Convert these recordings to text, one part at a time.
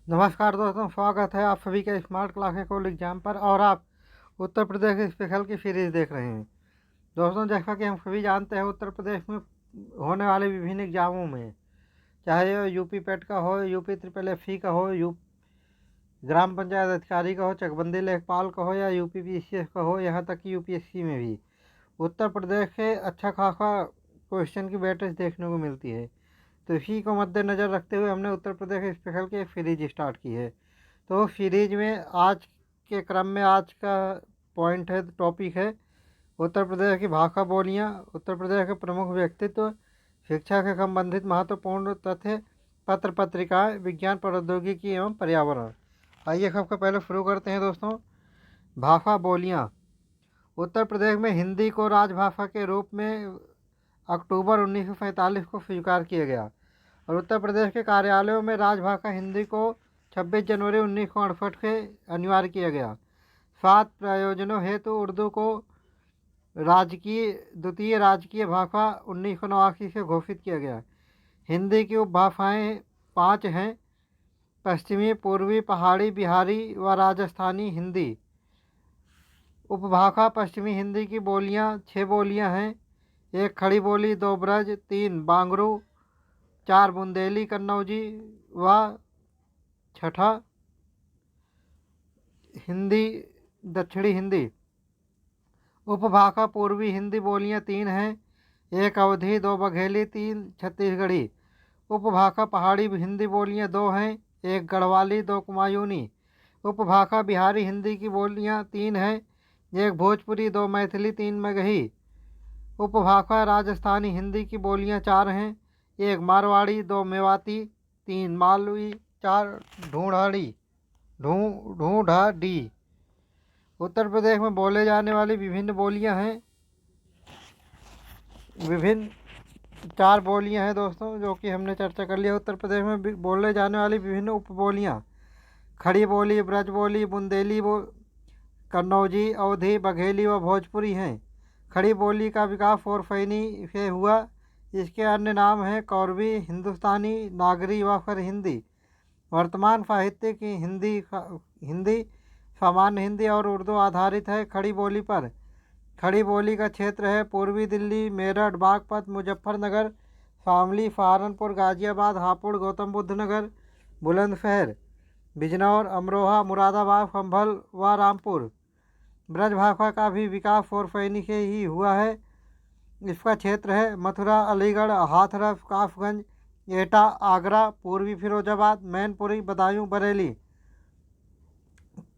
नमस्कार दोस्तों, स्वागत है आप सभी के स्मार्ट क्लास कॉल एग्जाम पर। और आप उत्तर प्रदेश स्पेशल की सीरीज़ देख रहे हैं। दोस्तों, जैसा कि हम सभी जानते हैं, उत्तर प्रदेश में होने वाले विभिन्न एग्जामों में, चाहे ये यूपी पेट का हो, यूपी ट्रिपल एफ का हो, ग्राम पंचायत अधिकारी का हो, चकबंदी लेखपाल का हो, या यूपी पीसीएस का हो, यहाँ तक कि यूपीएससी में भी उत्तर प्रदेश से अच्छा खासा क्वेश्चन की वेटेज देखने को मिलती है। तो इसी को मद्देनज़र रखते हुए हमने उत्तर प्रदेश स्पेशल की एक सीरीज स्टार्ट की है। तो सीरीज में आज के क्रम में आज का पॉइंट है, टॉपिक है उत्तर प्रदेश की भाषा बोलियाँ, उत्तर प्रदेश के प्रमुख व्यक्तित्व, शिक्षा से संबंधित महत्वपूर्ण तथ्य, पत्र पत्रिकाएँ, विज्ञान प्रौद्योगिकी एवं पर्यावरण। आइए सबसे पहले शुरू करते हैं दोस्तों। भाषा बोलियाँ। उत्तर प्रदेश में हिंदी को राजभाषा के रूप में अक्टूबर 1947 को स्वीकार किया गया और उत्तर प्रदेश के कार्यालयों में राजभाषा हिंदी को 26 जनवरी 1968 से अनिवार्य किया गया। स्वास्थ्य प्रयोजनों हेतु उर्दू को द्वितीय राजकीय भाषा 1989 से घोषित किया गया। हिंदी की उपभाषाएँ 5 हैं: पश्चिमी, पूर्वी, पहाड़ी, बिहारी व राजस्थानी हिंदी। उपभाषा पश्चिमी हिंदी की बोलियाँ 6 बोलियाँ हैं: 1 खड़ी बोली, 2 ब्रज, 3 बांगरू, 4 बुंदेली कन्नौजी व 6 हिंदी दक्षिणी हिंदी। उपभाषा पूर्वी हिंदी बोलियाँ 3 हैं: 1 अवधी, 2 बघेली, 3 छत्तीसगढ़ी। उपभाषा पहाड़ी हिंदी बोलियाँ 2 हैं: 1 गढ़वाली, 2 कुमायूनी। उपभाषा बिहारी हिंदी की बोलियाँ 3 हैं: 1 भोजपुरी, 2 मैथिली, 3 मगही। उपभाषा राजस्थानी हिंदी की बोलियाँ 4 हैं: 1 मारवाड़ी, 2 मेवाती, 3 मालवी, 4 ढूंढाड़ी। उत्तर प्रदेश में बोले जाने वाली विभिन्न बोलियां हैं, विभिन्न 4 बोलियां हैं दोस्तों, जो कि हमने चर्चा कर लिया। उत्तर प्रदेश में बोले जाने वाली विभिन्न उपबोलियां खड़ी बोली, ब्रज बोली, बुंदेली कन्नौजी, अवधी, बघेली व भोजपुरी हैं। खड़ी बोली का विकास फोरफैनी से हुआ। इसके अन्य नाम हैं कौरवी, हिंदुस्तानी, नागरी व फिर हिंदी। वर्तमान साहित्य की हिंदी सामान्य हिंदी और उर्दू आधारित है। खड़ी बोली पर खड़ी बोली का क्षेत्र है पूर्वी दिल्ली, मेरठ, बागपत, मुजफ्फरनगर, शामली, सहारनपुर, गाजियाबाद, हापुड़, गौतम बुद्ध नगर, बुलंदशहर, बिजनौर, अमरोहा, मुरादाबाद, संभल व रामपुर। ब्रजभाषा का भी विकास फोरफैनी से ही हुआ है। इसका क्षेत्र है मथुरा, अलीगढ़, हाथरस, कासगंज, एटा, आगरा, पूर्वी फिरोजाबाद, मैनपुरी, बदायूं, बरेली।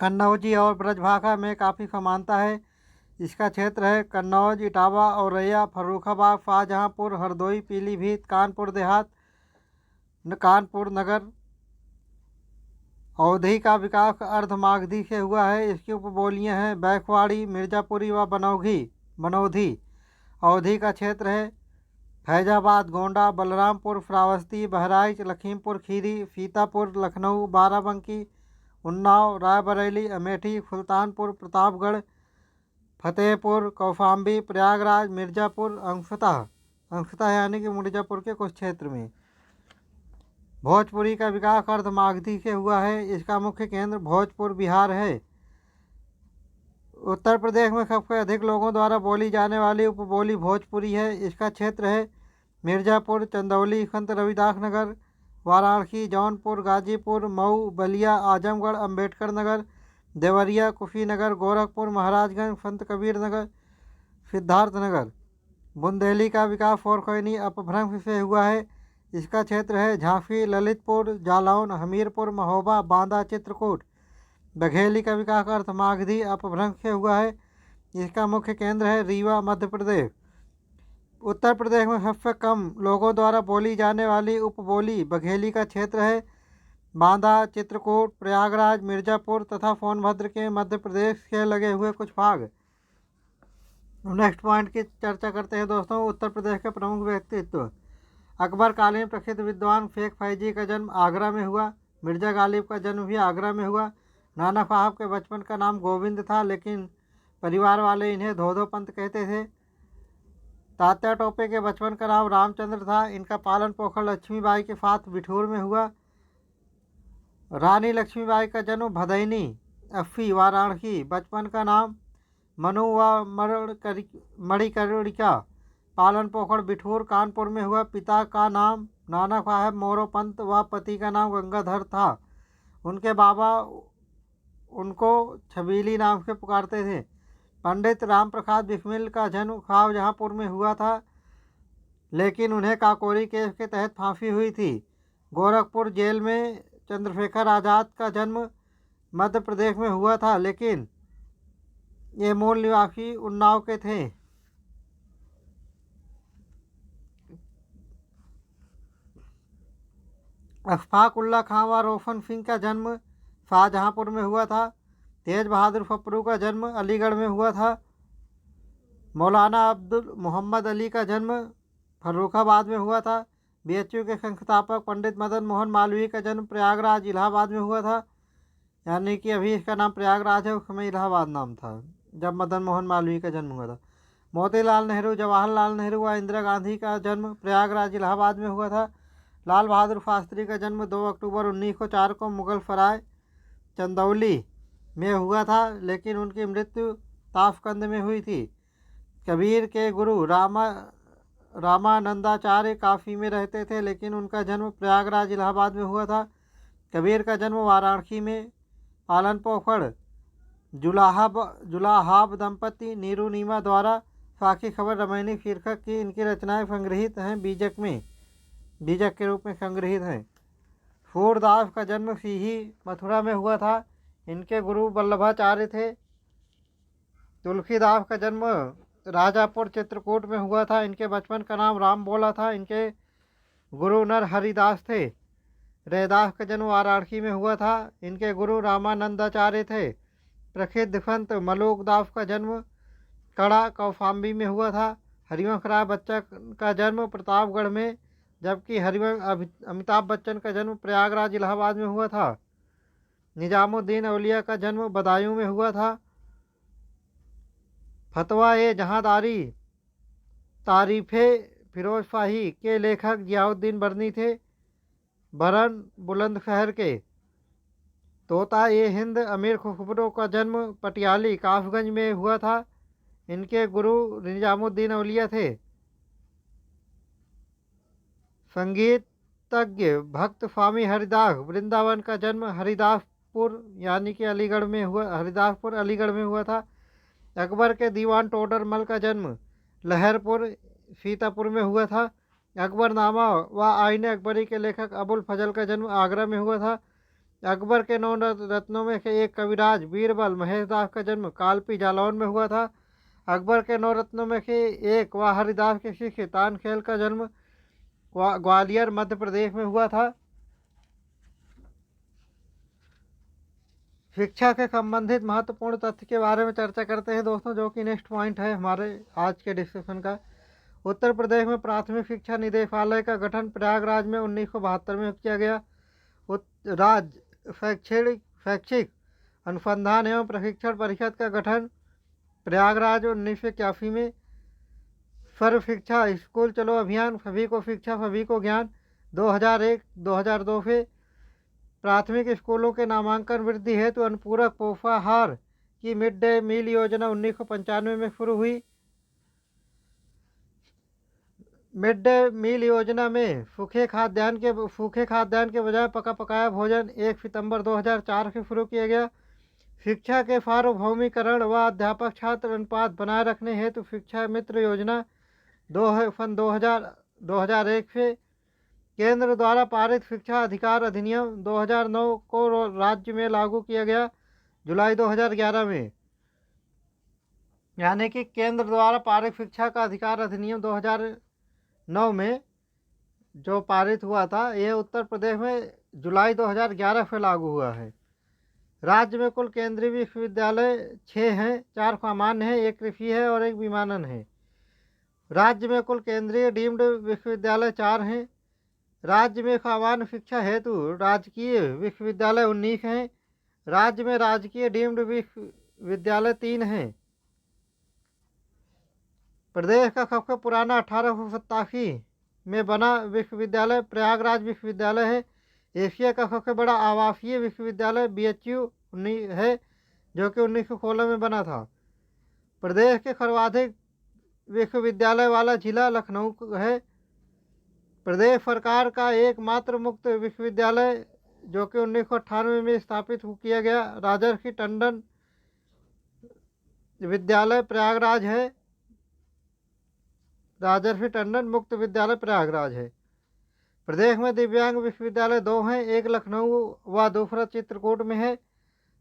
कन्नौजी और ब्रजभाषा में काफ़ी समानता है। इसका क्षेत्र है कन्नौज, इटावा, औरैया, फर्रुखाबाद, शाहजहाँपुर, हरदोई, पीलीभीत, कानपुर देहात, कानपुर नगर। अवधी का विकास अर्धमागधी से हुआ है। इसकी उपबोलियाँ हैं बैकवाड़ी, मिर्जापुरी व बनौधी। अवधी का क्षेत्र है फैजाबाद, गोंडा, बलरामपुर, श्रावस्ती, बहराइच, लखीमपुर खीरी, सीतापुर, लखनऊ, बाराबंकी, उन्नाव, रायबरेली, अमेठी, सुल्तानपुर, प्रतापगढ़, फतेहपुर, कौशाम्बी, प्रयागराज, मिर्ज़ापुर, अंशतः यानी कि मिर्ज़ापुर के कुछ क्षेत्र में। भोजपुरी का विकास अर्धमागधी से हुआ है। इसका मुख्य केंद्र भोजपुर, बिहार है। उत्तर प्रदेश में सबसे अधिक लोगों द्वारा बोली जाने वाली उपबोली भोजपुरी है। इसका क्षेत्र है मिर्ज़ापुर, चंदौली, संत रविदास नगर, वाराणसी, जौनपुर, गाजीपुर, मऊ, बलिया, आजमगढ़, अंबेडकर नगर, देवरिया, कुशीनगर, गोरखपुर, महाराजगंज, संत कबीर नगर, सिद्धार्थ नगर। बुंदेली का विकास फोरफैनी अपभ्रंश से हुआ है। इसका क्षेत्र है झांसी, ललितपुर, जालौन, हमीरपुर, महोबा, बांदा, चित्रकूट। बघेली का विकास अर्धमागधी अपभ्रंश से हुआ है। इसका मुख्य केंद्र है रीवा, मध्य प्रदेश। उत्तर प्रदेश में सबसे कम लोगों द्वारा बोली जाने वाली उपबोली बघेली का क्षेत्र है बांदा, चित्रकूट, प्रयागराज, मिर्ज़ापुर तथा सोनभद्र के मध्य प्रदेश से लगे हुए कुछ भाग। नेक्स्ट पॉइंट की चर्चा करते हैं दोस्तों। उत्तर प्रदेश के प्रमुख व्यक्तित्व। अकबर कालीन प्रसिद्ध विद्वान शेख फैजी का जन्म आगरा में हुआ। मिर्ज़ा गालिब का जन्म भी आगरा में हुआ। नाना साहब के बचपन का नाम गोविंद था, लेकिन परिवार वाले इन्हें धोधो पंत कहते थे। तात्या टोपे के बचपन का नाम रामचंद्र था। इनका पालन पोषण लक्ष्मीबाई के साथ बिठूर में हुआ। रानी लक्ष्मीबाई का जन्म भदैनी अफ्फी वाराणसी। बचपन का नाम मनु व मणिकर्णिका। पालन पोषण बिठूर कानपुर में हुआ। पिता का नाम नाना साहब मोरोपंत व पति का नाम गंगाधर था। उनके बाबा उनको छबीली नाम से पुकारते थे। पंडित राम प्रसाद बिस्मिल का जन्म शाहजहाँपुर में हुआ था, लेकिन उन्हें काकोरी केस के तहत फांसी हुई थी। गोरखपुर जेल में चंद्रशेखर आज़ाद का जन्म मध्य प्रदेश में हुआ था, लेकिन ये मूल निवासी उन्नाव के थे। अशफाक उल्ला खां व रोशन सिंह का जन्म शाहजहाँपुर में हुआ था। तेज बहादुर फपरू का जन्म अलीगढ़ में हुआ था। मौलाना अब्दुल मोहम्मद अली का जन्म फर्रुखाबाद में हुआ था। बीएचयू के संस्थापक पंडित मदन मोहन मालवीय का जन्म प्रयागराज इलाहाबाद में हुआ था। यानी कि अभी इसका नाम प्रयागराज है, उस समय इलाहाबाद नाम था जब मदन मोहन मालवीय का जन्म हुआ था। मोतीलाल नेहरू, जवाहरलाल नेहरू व इंदिरा गांधी का जन्म प्रयागराज इलाहाबाद में हुआ था। लाल बहादुर शास्त्री का जन्म 2 अक्टूबर 1904 को मुगल सराय चंदौली में हुआ था, लेकिन उनकी मृत्यु ताशकंद में हुई थी। कबीर के गुरु रामानंदाचार्य काशी में रहते थे, लेकिन उनका जन्म प्रयागराज इलाहाबाद में हुआ था। कबीर का जन्म वाराणसी में। पालन पोषण जुलाहाब दंपति नीरू नीमा द्वारा साखी खबर रामायणी शीर्षक की इनकी रचनाएं संग्रहित हैं, बीजक के रूप में संग्रहित हैं। सूरदास का जन्म सीही मथुरा में हुआ था। इनके गुरु वल्लभाचार्य थे। तुलसीदास का जन्म राजापुर चित्रकूट में हुआ था। इनके बचपन का नाम राम बोला था। इनके गुरु नर हरिदास थे। रैदास का जन्म वाराणसी में हुआ था। इनके गुरु रामानंदाचार्य थे। प्रसिद्ध संत मलोकदास का जन्म कड़ा कौशाम्बी में हुआ था। हरिवंश राय बच्चन का जन्म प्रतापगढ़ में, जबकि अमिताभ बच्चन का जन्म प्रयागराज इलाहाबाद में हुआ था। निजामुद्दीन औलिया का जन्म बदायूं में हुआ था। फतवा ए जहांदारी तारीफ़े फिरोजशाही के लेखक जियाउद्दीन बरनी थे, बरन बुलंदशहर के। तोता ए हिंद अमीर खुसरो का जन्म पटियाली कासगंज में हुआ था। इनके गुरु निजामुद्दीन औलिया थे। संगीतज्ञ भक्त स्वामी हरिदास वृंदावन का जन्म हरिदासपुर यानी कि हरिदासपुर अलीगढ़ में हुआ था। अकबर के दीवान टोडरमल का जन्म लहरपुर सीतापुर में हुआ था। अकबरनामा व आईन अकबरी के लेखक अबुल फजल का जन्म आगरा में हुआ था। अकबर के 9 रत्नों में से एक कविराज बीरबल महेशदास का जन्म कालपी जालौन में हुआ था। अकबर के 9 रत्नों में से एक व हरिदास के शिष्य तानखेल का जन्म ग्वालियर मध्य प्रदेश में हुआ था। शिक्षा के संबंधित महत्वपूर्ण तथ्य के बारे में चर्चा करते हैं दोस्तों, जो कि नेक्स्ट पॉइंट है हमारे आज के डिस्कशन का। उत्तर प्रदेश में प्राथमिक शिक्षा निदेशालय का गठन प्रयागराज में 1972 में किया गया। राज्य शैक्षिक अनुसंधान एवं प्रशिक्षण परिषद का गठन प्रयागराज 1981 में। सर्व शिक्षा स्कूल चलो अभियान सभी को शिक्षा सभी को ज्ञान 2001-2002 से। प्राथमिक स्कूलों के नामांकन वृद्धि हेतु अनुपूरक पोषाहार की मिड डे मील योजना 1995 में शुरू हुई। मिड डे मील योजना में सूखे खाद्यान्न के बजाय पका पकाया भोजन 1 सितंबर 2004 से शुरू किया गया। शिक्षा के सार्वभौमिकरण व अध्यापक छात्र अनुपात बनाए रखने हेतु शिक्षा मित्र योजना 2001 से। केंद्र द्वारा पारित शिक्षा अधिकार अधिनियम 2009 को राज्य में लागू किया गया जुलाई 2011 में। यानी कि केंद्र द्वारा पारित शिक्षा का अधिकार अधिनियम 2009 में जो पारित हुआ था, यह उत्तर प्रदेश में जुलाई 2011 से लागू हुआ है। राज्य में कुल केंद्रीय विश्वविद्यालय 6 हैं, 4 सामान्य हैं, 1 कृषि है और 1 विमानन है। राज्य में कुल केंद्रीय डीम्ड विश्वविद्यालय 4 हैं। राज्य में सामान्य शिक्षा हेतु राजकीय विश्वविद्यालय 19 हैं। राज्य में राजकीय डीम्ड विश्वविद्यालय 3 हैं। प्रदेश का सबसे पुराना 1887 में बना विश्वविद्यालय प्रयागराज विश्वविद्यालय है। एशिया का सबसे बड़ा आवासीय विश्वविद्यालय BHU है, जो कि 1916 में बना था। प्रदेश के सर्वाधिक विश्वविद्यालय वाला जिला लखनऊ है। प्रदेश सरकार का एकमात्र मुक्त विश्वविद्यालय जो कि 1998 में स्थापित किया गया राजर्षि टंडन विद्यालय प्रयागराज है। राजर्षि टंडन मुक्त विद्यालय प्रयागराज है। प्रदेश में दिव्यांग विश्वविद्यालय 2 हैं, एक लखनऊ व दूसरा चित्रकूट में है।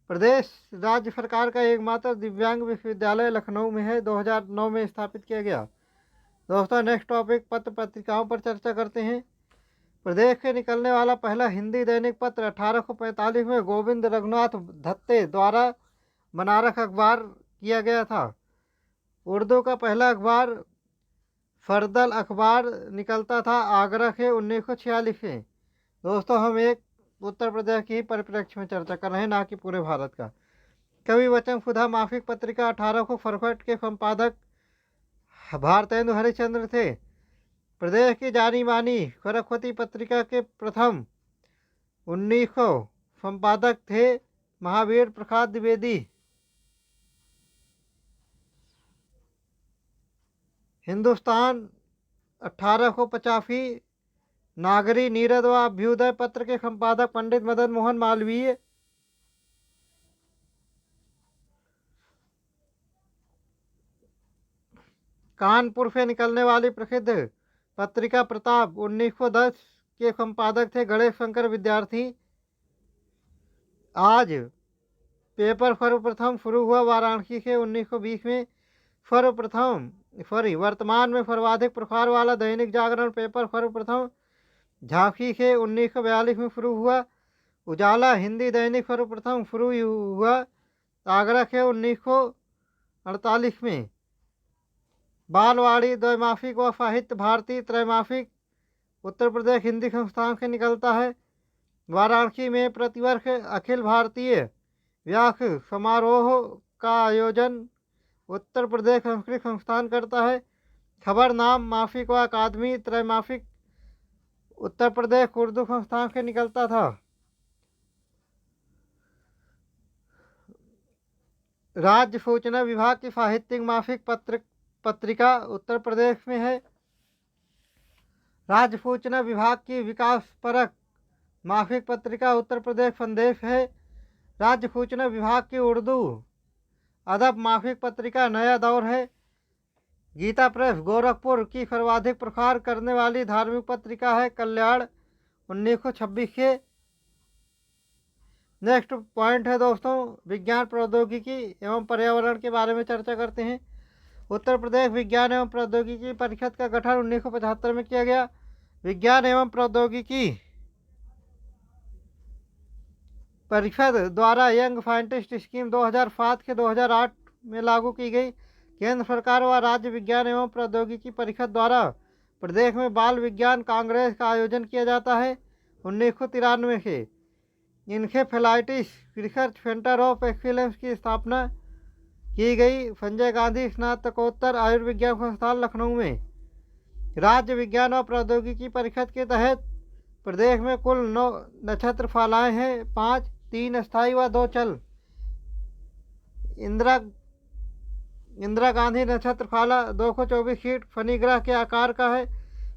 प्रदेश राज्य सरकार का एकमात्र दिव्यांग विश्वविद्यालय लखनऊ में है, 2009 में स्थापित किया गया। दोस्तों, नेक्स्ट टॉपिक पत्र पत्रिकाओं पर चर्चा करते हैं। प्रदेश से निकलने वाला पहला हिंदी दैनिक पत्र 1845 में गोविंद रघुनाथ दत्ते द्वारा बनारस अखबार किया गया था। उर्दू का पहला अखबार फरदल अखबार निकलता था आगरा से 1946 में। दोस्तों, हम एक उत्तर प्रदेश की परिप्रेक्ष्य में चर्चा कर रहे हैं, ना कि पूरे भारत का। कवि वचन सुधा मासिक पत्रिका 1867 के संपादक भारतेंदु हरिश्चंद्र थे। प्रदेश की जानी मानी सरस्वती पत्रिका के प्रथम 1900 संपादक थे महावीर प्रसाद द्विवेदी। हिंदुस्तान 1885 नागरी नीरद व अभ्युदय पत्र के संपादक पंडित मदन मोहन मालवीय। कानपुर से निकलने वाली प्रसिद्ध पत्रिका प्रताप 1910 के संपादक थे गणेश शंकर विद्यार्थी। आज पेपर सर्वप्रथम शुरू हुआ वाराणसी से 1920 में। वर्तमान में सर्वाधिक प्रसार वाला दैनिक जागरण पेपर सर्वप्रथम झांसी से 1942 में शुरू हुआ। उजाला हिंदी दैनिक सर्वप्रथम शुरू हुआ आगरा से 1948 में। बालवाड़ी द्वैमासिक व साहित्य भारती त्रैमासिक उत्तर प्रदेश हिंदी संस्थान से निकलता है। वाराणसी में प्रतिवर्ष अखिल भारतीय व्यास समारोह का आयोजन उत्तर प्रदेश संस्कृत संस्थान करता है। खबरनाम मासिक व अकादमी त्रैमासिक उत्तर प्रदेश उर्दू संस्थान से निकलता था। राज्य सूचना विभाग की साहित्यिक मासिक पत्रिका उत्तर प्रदेश में है। राज्य सूचना विभाग की विकासपरक मासिक पत्रिका उत्तर प्रदेश संदेश है। राज्य सूचना विभाग की उर्दू अदब मासिक पत्रिका नया दौर है। गीता प्रेस गोरखपुर की सर्वाधिक प्रसार करने वाली धार्मिक पत्रिका है कल्याण 1926 के। नेक्स्ट पॉइंट है दोस्तों, विज्ञान प्रौद्योगिकी एवं पर्यावरण के बारे में चर्चा करते हैं। उत्तर प्रदेश विज्ञान एवं प्रौद्योगिकी परिषद का गठन 1975 में किया गया। विज्ञान एवं प्रौद्योगिकी परिषद द्वारा यंग साइंटिस्ट स्कीम 2007 के 2008 में लागू की गई। केंद्र सरकार व राज्य विज्ञान एवं प्रौद्योगिकी परिषद द्वारा प्रदेश में बाल विज्ञान कांग्रेस का आयोजन किया जाता है 1993 से। Encephalitis research centre of excellence की स्थापना की गई संजय गांधी स्नातकोत्तर आयुर्विज्ञान संस्थान लखनऊ में। राज्य विज्ञान और प्रौद्योगिकी परिषद के तहत प्रदेश में कुल 9 नक्षत्रशालाएँ हैं, 5, 3 स्थायी व 2 चल। इंदिरा गांधी नक्षत्रशाला 224 फीट फनी ग्रह के आकार का है।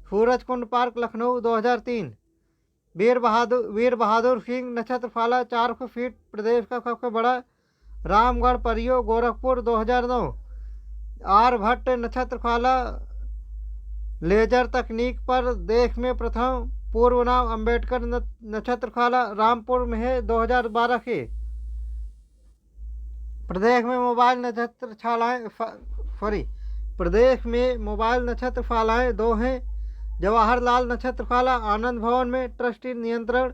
सूरज कुंड पार्क लखनऊ 2003। वीर बहादुर सिंह नक्षत्रशाला 400 फीट प्रदेश का सबसे बड़ा। रामगढ़ परियो गोरखपुर 2009। आर्यभट्ट नक्षत्रशाला लेजर तकनीक पर देश में प्रथम। पूर्व नाम अंबेडकर नक्षत्रशाला रामपुर में है 2012 के। प्रदेश में मोबाइल नक्षत्रशालाएँ 2 हैं। जवाहरलाल नक्षत्रशाला आनंद भवन में ट्रस्टी नियंत्रण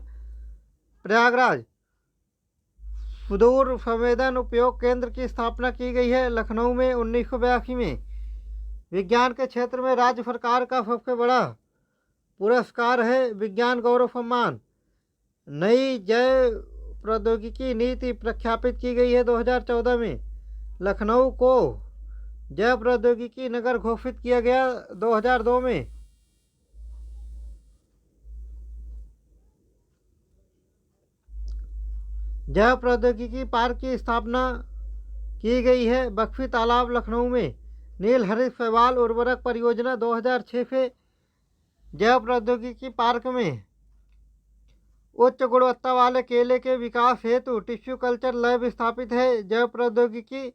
प्रयागराज। सुदूर संवेदन उपयोग केंद्र की स्थापना की गई है लखनऊ में 1982 में। विज्ञान के क्षेत्र में राज्य सरकार का सबसे बड़ा पुरस्कार है विज्ञान गौरव सम्मान। नई जैव प्रौद्योगिकी नीति प्रख्यापित की गई है 2014 में। लखनऊ को जैव प्रौद्योगिकी नगर घोषित किया गया 2002 में। जैव प्रौद्योगिकी पार्क की स्थापना की गई है। बख्शी तालाब लखनऊ में नील हरित शैवाल उर्वरक परियोजना 2006 से जैव प्रौद्योगिकी पार्क में उच्च गुणवत्ता वाले केले के विकास हेतु टिश्यू कल्चर लैब स्थापित है। जैव प्रौद्योगिकी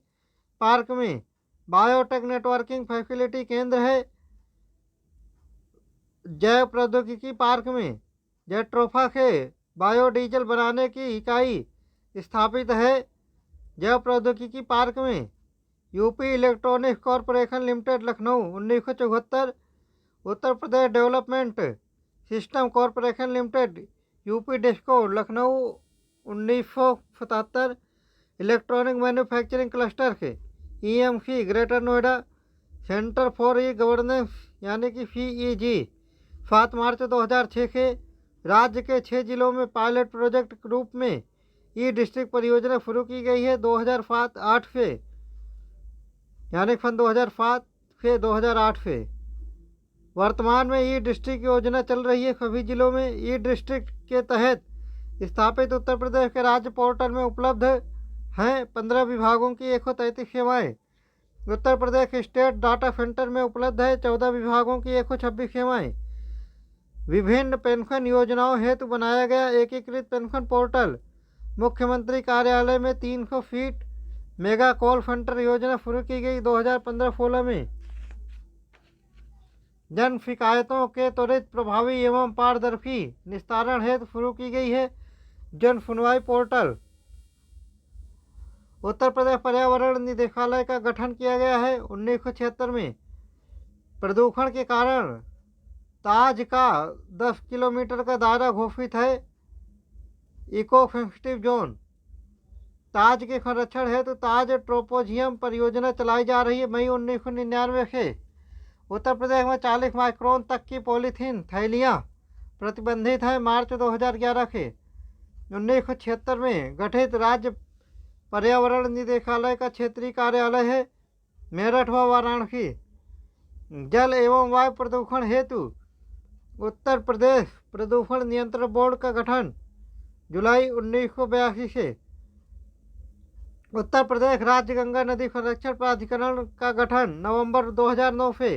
पार्क में बायोटेक नेटवर्किंग फैसिलिटी केंद्र है। जैव प्रौद्योगिकी पार्क में जेट्रोफा के बायोडीजल बनाने की इकाई स्थापित है। जैव प्रौद्योगिकी पार्क में UP electronics corporation limited Lucknow 1974, Uttar Pradesh development system corporation limited UP DESCO Lucknow 1977, electronic manufacturing cluster के EMC Greater Noida, centre for e governance यानी कि CEG 7 मार्च 2006 से राज्य के 6 जिलों में पायलट प्रोजेक्ट के रूप में ई डिस्ट्रिक्ट परियोजना शुरू की गई है 2007-8 से, यानी सन 2007 से 2008 से। वर्तमान में ई डिस्ट्रिक्ट योजना चल रही है सभी जिलों में। ई डिस्ट्रिक्ट के तहत स्थापित उत्तर प्रदेश के राज्य पोर्टल में उपलब्ध हैं 15 विभागों की 133 सेवाएँ। Uttar Pradesh state data centre में उपलब्ध है 14 विभागों की 126 सेवाएँ। विभिन्न पेंशन योजनाओं हेतु बनाया गया एकीकृत पेंशन पोर्टल। मुख्यमंत्री कार्यालय में 300 फीट मेगा कॉल सेंटर योजना शुरू की गई 2015-16 में। जन शिकायतों के त्वरित प्रभावी एवं पारदर्शी निस्तारण हेतु शुरू की गई है जन सुनवाई पोर्टल। उत्तर प्रदेश पर्यावरण निदेशालय का गठन किया गया है 1976 में। प्रदूषण के कारण ताज का 10 किलोमीटर का दायरा घोषित है इको सेंसिटिव जोन। ताज के संरक्षण हेतु ताज ट्रोपोजियम परियोजना चलाई जा रही है मई 1999 से। उत्तर प्रदेश में 40 माइक्रोन तक की पॉलीथीन थैलियाँ प्रतिबंधित हैं मार्च 2011 से। 1976 में गठित राज्य पर्यावरण निदेशालय का क्षेत्रीय कार्यालय है मेरठ व वाराणसी। जल एवं वायु प्रदूषण हेतु उत्तर प्रदेश प्रदूषण नियंत्रण बोर्ड का गठन जुलाई 1982 से। उत्तर प्रदेश राज्य गंगा नदी संरक्षण प्राधिकरण का गठन नवंबर 2009 से।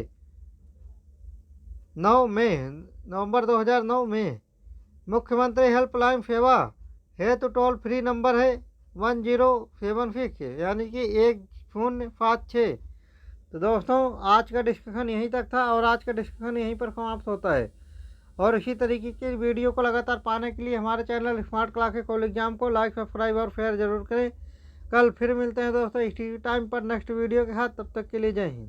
नवंबर 2009 में मुख्यमंत्री हेल्पलाइन सेवा हेतु टोल फ्री नंबर है 1076 यानी कि 1076। तो दोस्तों आज का डिस्कशन यहीं तक था और आज का डिस्कशन यहीं पर समाप्त होता है। और इसी तरीके की वीडियो को लगातार पाने के लिए हमारे channel smart classes call exam को लाइक सब्सक्राइब और शेयर जरूर करें। कल फिर मिलते हैं दोस्तों इसी टाइम पर नेक्स्ट वीडियो के साथ। तब तक के लिए जय हिंद।